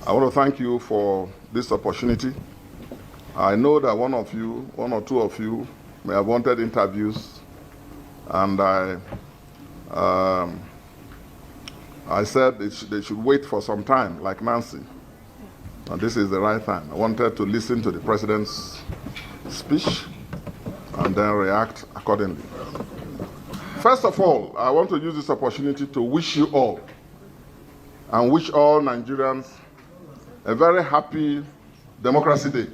I want to thank you for this opportunity. I know that one or two of you may have wanted interviews, and I said they should wait for some time, like Nancy. And this is the right time. I wanted to listen to the president's speech and then react accordingly. First of all, I want to use this opportunity to wish you all and wish all Nigerians a very happy Democracy Day.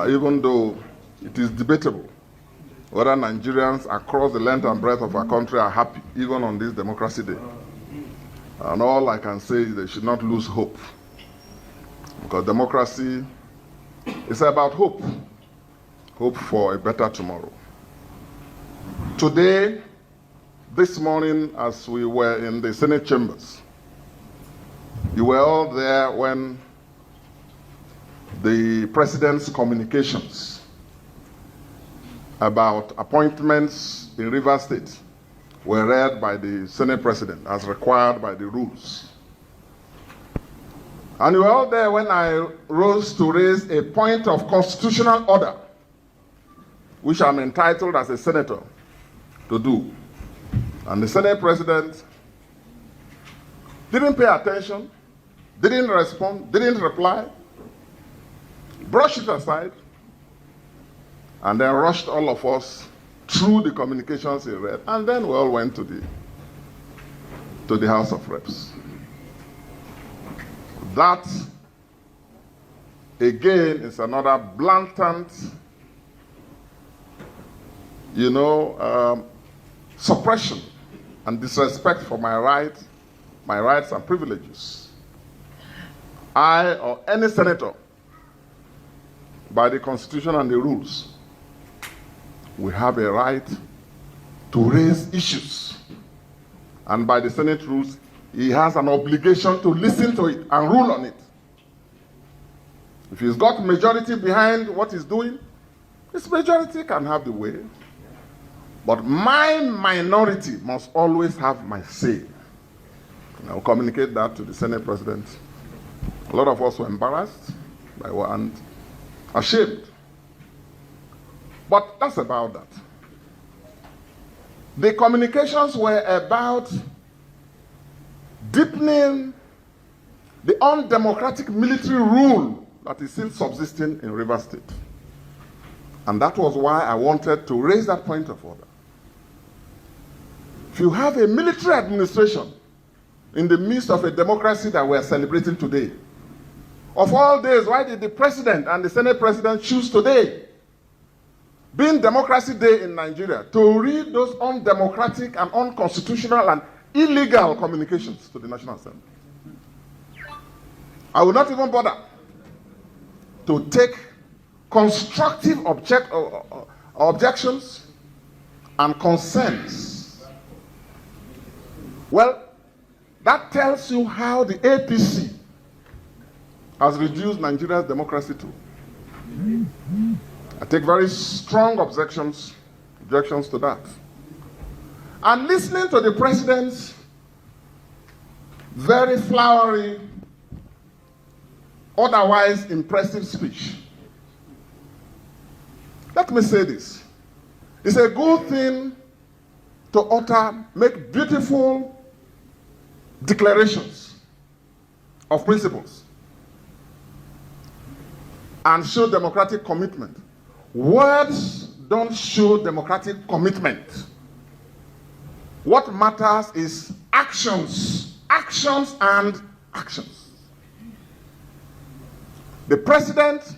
Even though it is debatable whether Nigerians across the length and breadth of our country are happy, even on this Democracy Day. And all I can say is they should not lose hope. Because democracy is about hope. Hope for a better tomorrow. Today, this morning, as we were in the Senate chambers, you were all there when the president's communications about appointments in Rivers State were read by the Senate president as required by the rules. And you were all there when I rose to raise a point of constitutional order, which I'm entitled as a senator to do. And the Senate president didn't pay attention, didn't respond, didn't reply, brushed it aside, and then rushed all of us through the communications he read, and then we all went to the House of Reps. That, again, is another blatant, suppression and disrespect for my rights and privileges. I or any senator, by the Constitution and the rules, we have a right to raise issues. And by the Senate rules, he has an obligation to listen to it and rule on it. If he's got majority behind what he's doing, his majority can have the way. But my minority must always have my say. And I'll communicate that to the Senate president. A lot of us were embarrassed and ashamed. But that's about that. The communications were about deepening the undemocratic military rule that is still subsisting in Rivers State. And that was why I wanted to raise that point of order. If you have a military administration in the midst of a democracy that we're celebrating today, of all days, why did the president and the Senate president choose today, being Democracy Day in Nigeria, to read those undemocratic and unconstitutional and illegal communications to the National Assembly? I will not even bother to take constructive objections and concerns. Well, that tells you how the APC has reduced Nigeria's democracy to. I take very strong objections to that. And listening to the president's very flowery, otherwise impressive speech, let me say this. It's a good thing to make beautiful declarations of principles and show democratic commitment. Words don't show democratic commitment. What matters is actions, actions and actions. The president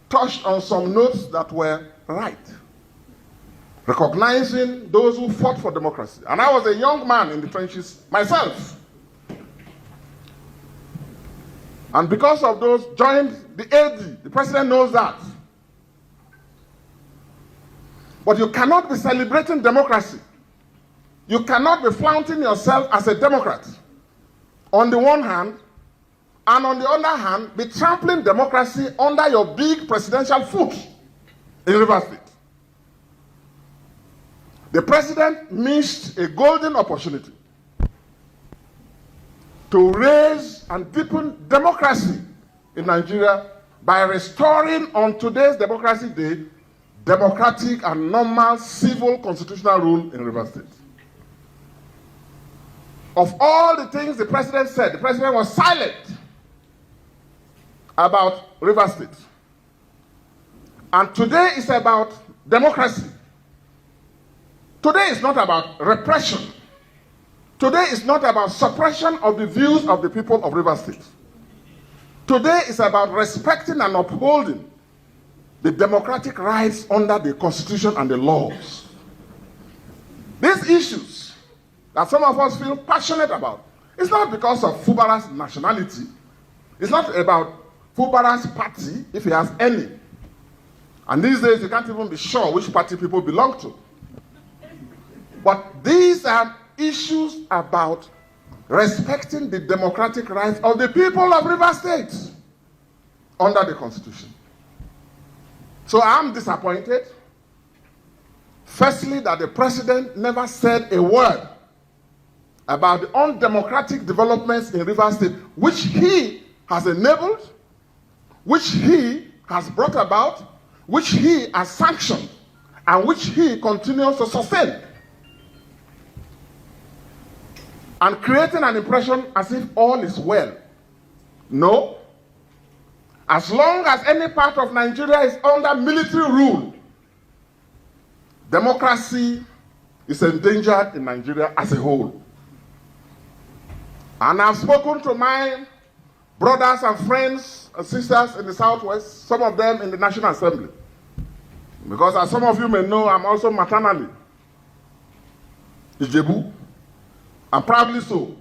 touched on some notes that were right, recognizing those who fought for democracy. And I was a young man in the trenches myself. And because of those, joined the AD. The president knows that. But you cannot be celebrating democracy. You cannot be flaunting yourself as a Democrat on the one hand, and on the other hand, be trampling democracy under your big presidential foot in Rivers State. The president missed a golden opportunity to raise and deepen democracy in Nigeria by restoring on today's Democracy Day democratic and normal civil constitutional rule in Rivers State. Of all the things the president said, the president was silent about Rivers State. And today is about democracy. Today is not about repression. Today is not about suppression of the views of the people of Rivers State. Today is about respecting and upholding the democratic rights under the Constitution and the laws. These issues that some of us feel passionate about, it's not because of Fubara's nationality. It's not about Fubara's party, if he has any. And these days, you can't even be sure which party people belong to. But these are issues about respecting the democratic rights of the people of Rivers State under the Constitution. So I'm disappointed, firstly, that the president never said a word about the undemocratic developments in Rivers State, which he has enabled, which he has brought about, which he has sanctioned, and which he continues to sustain. And creating an impression as if all is well. No. As long as any part of Nigeria is under military rule, democracy is endangered in Nigeria as a whole. And I've spoken to my brothers and friends and sisters in the Southwest, some of them in the National Assembly. Because as some of you may know, I'm also maternally Ijebu, and proudly so.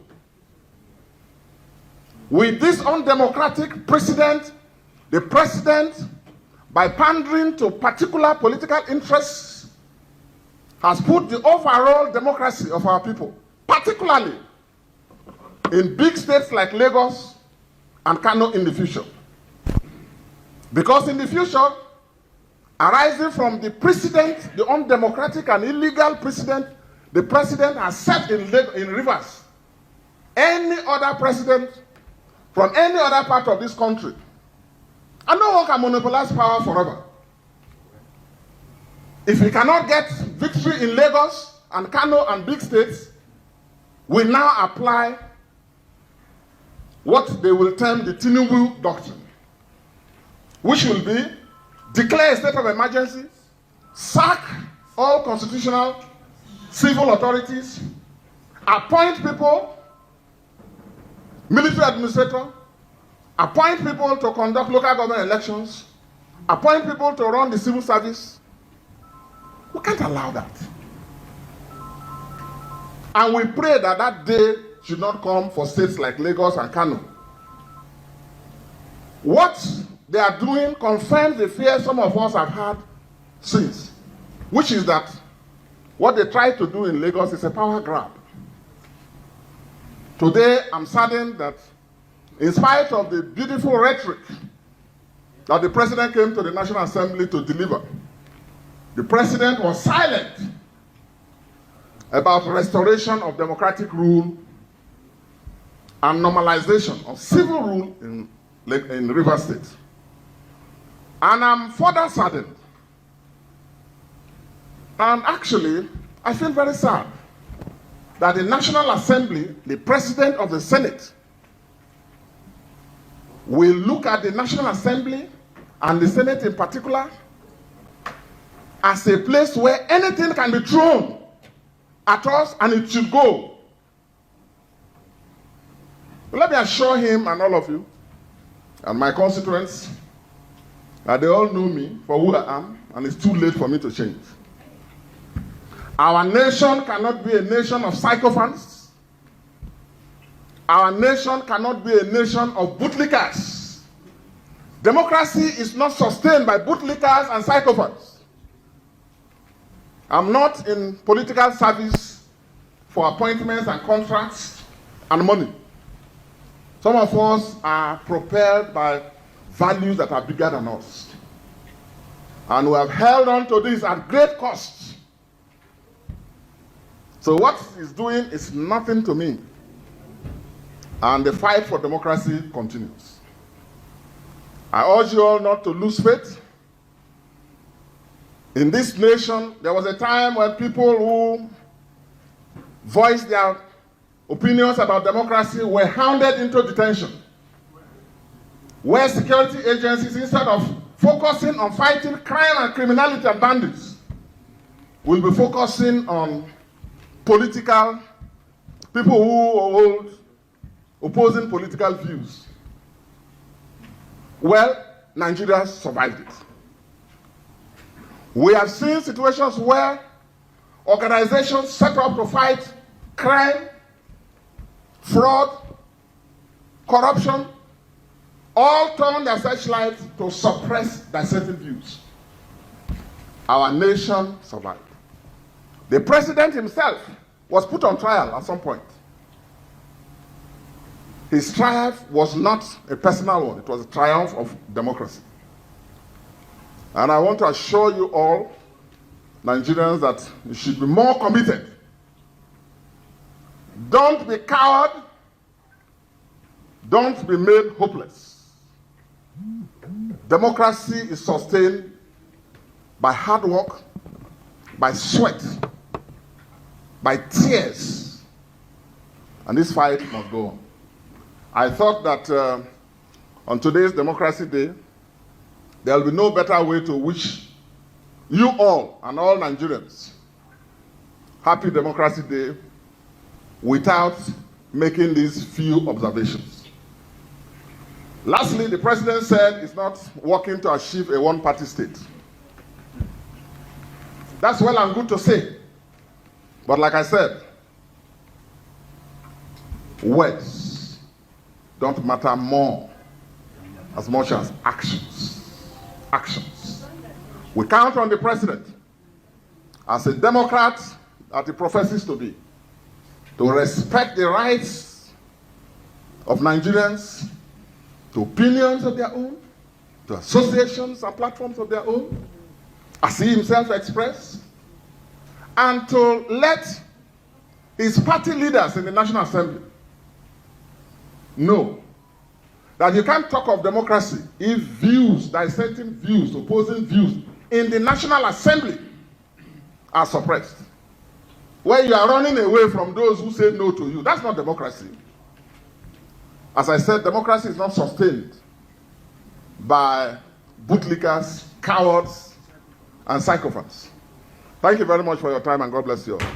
With this undemocratic precedent, the president, by pandering to particular political interests, has put the overall democracy of our people, particularly in big states like Lagos and Kano in the future. Because in the future, arising from the precedent, the undemocratic and illegal precedent the president has set in Rivers, any other president from any other part of this country, and no one can monopolize power forever. If we cannot get victory in Lagos and Kano and big states, we now apply what they will term the Tinubu doctrine, which will be declare a state of emergency, sack all constitutional civil authorities, appoint people, military administrator, appoint people to conduct local government elections, appoint people to run the civil service. We can't allow that. And we pray that that day should not come for states like Lagos and Kano. What they are doing confirms the fear some of us have had since, which is that what they try to do in Lagos is a power grab. Today, I'm saddened that in spite of the beautiful rhetoric that the president came to the National Assembly to deliver, the president was silent about restoration of democratic rule and normalization of civil rule in Rivers State. And I'm further saddened. And actually, I feel very sad that the National Assembly, the President of the Senate, will look at the National Assembly and the Senate in particular as a place where anything can be thrown at us and it should go. But let me assure him and all of you and my constituents that they all know me for who I am, and it's too late for me to change. Our nation cannot be a nation of sycophants. Our nation cannot be a nation of bootlickers. Democracy is not sustained by bootlickers and sycophants. I'm not in political service for appointments and contracts and money. Some of us are propelled by values that are bigger than us. And we have held on to this at great cost. So what he's doing is nothing to me. And the fight for democracy continues. I urge you all not to lose faith. In this nation, there was a time when people who voiced their opinions about democracy were hounded into detention, where security agencies, instead of focusing on fighting crime and criminality and bandits, will be focusing on political people who hold opposing political views. Well, Nigeria survived it. We have seen situations where organizations set up to fight crime, fraud, corruption, all turn their searchlight to suppress dissenting views. Our nation survived. The president himself was put on trial at some point. His triumph was not a personal one, it was a triumph of democracy. And I want to assure you all, Nigerians, that you should be more committed. Don't be coward. Don't be made hopeless. Democracy is sustained by hard work, by sweat, by tears. And this fight must go on. I thought that on today's Democracy Day, there will be no better way to wish you all and all Nigerians happy Democracy Day without making these few observations. Lastly, the president said he's not working to achieve a one-party state. That's well and good to say. But like I said, words don't matter more as much as actions. Actions. We count on the president as a Democrat that he professes to be, to respect the rights of Nigerians to opinions of their own, to associations and platforms of their own, as he himself expressed, and to let his party leaders in the National Assembly know that you can't talk of democracy if views, dissenting views, opposing views in the National Assembly are suppressed. Where you are running away from those who say no to you, that's not democracy. As I said, democracy is not sustained by bootlickers, cowards, and sycophants. Thank you very much for your time, and God bless you all.